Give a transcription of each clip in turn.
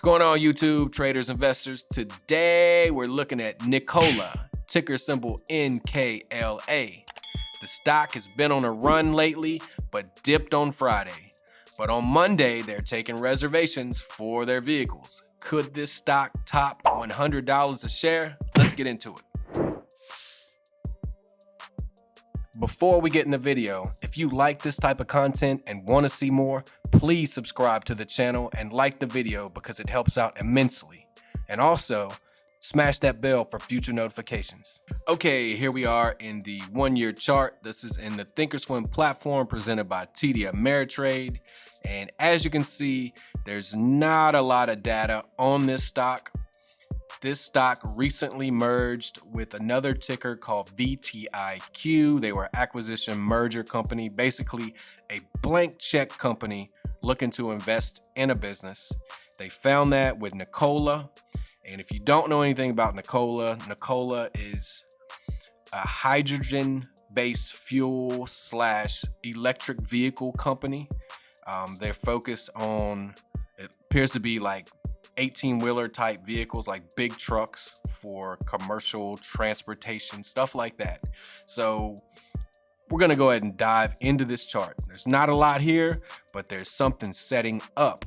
What's going on, YouTube traders, investors? Today we're looking at Nikola, ticker symbol NKLA. The stock has been on a run lately, but dipped on Friday. But on Monday, they're taking reservations for their vehicles. Could this stock top $100 a share? Let's get into it. Before we get in the video, if you like this type of content and want to see more, please subscribe to the channel and like the video because it helps out immensely. And also, smash that bell for future notifications. Okay, here we are in the 1-year chart. This is in the Thinkorswim platform presented by TD Ameritrade. And as you can see, there's not a lot of data on this stock. This stock recently merged with another ticker called VTIQ. They were acquisition merger company, basically a blank check company looking to invest in a business. They found that with Nikola. And if you don't know anything about Nikola, Nikola is a hydrogen-based fuel / electric vehicle company. They're focused on, it appears to be like 18-wheeler type vehicles, like big trucks for commercial transportation, stuff like that. So we're gonna go ahead and dive into this chart. There's not a lot here, but there's something setting up.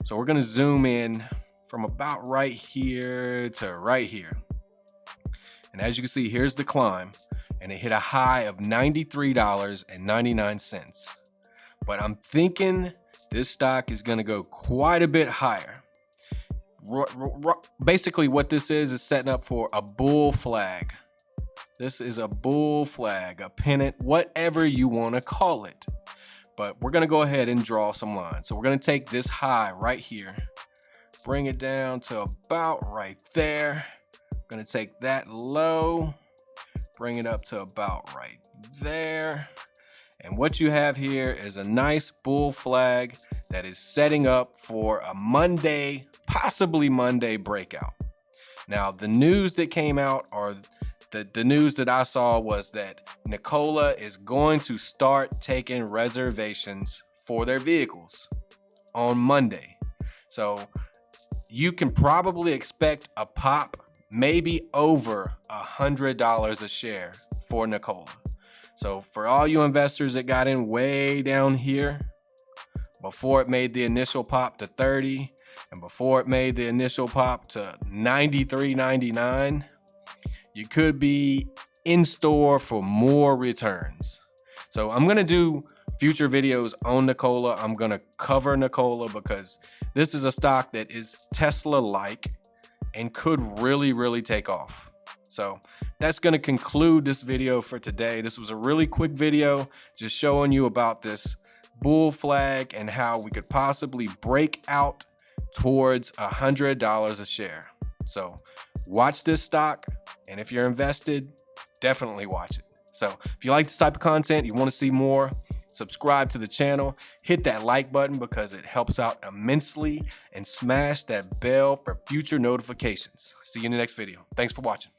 So we're gonna zoom in from about right here to right here. And as you can see, here's the climb, and it hit a high of $93.99. But I'm thinking this stock is gonna go quite a bit higher. Basically what this is setting up for a bull flag. This is a bull flag, a pennant, whatever you want to call it. But we're going to go ahead and draw some lines. So we're going to take this high right here, bring it down to about right there. Going to take that low, bring it up to about right there. And what you have here is a nice bull flag that is setting up for a Monday, possibly Monday breakout. Now, the news that came out, or the news that I saw, was that Nikola is going to start taking reservations for their vehicles on Monday. So you can probably expect a pop, maybe over $100 a share for Nikola. So for all you investors that got in way down here, before it made the initial pop to 30, and before it made the initial pop to $93.99, you could be in store for more returns. So I'm gonna do future videos on Nikola. I'm gonna cover Nikola because this is a stock that is Tesla-like and could really take off. So that's going to conclude this video for today. This was a really quick video just showing you about this bull flag and how we could possibly break out towards $100 a share. So watch this stock, and if you're invested, definitely watch it. So if you like this type of content, you want to see more, subscribe to the channel, hit that like button because it helps out immensely, and smash that bell for future notifications. See you in the next video. Thanks for watching.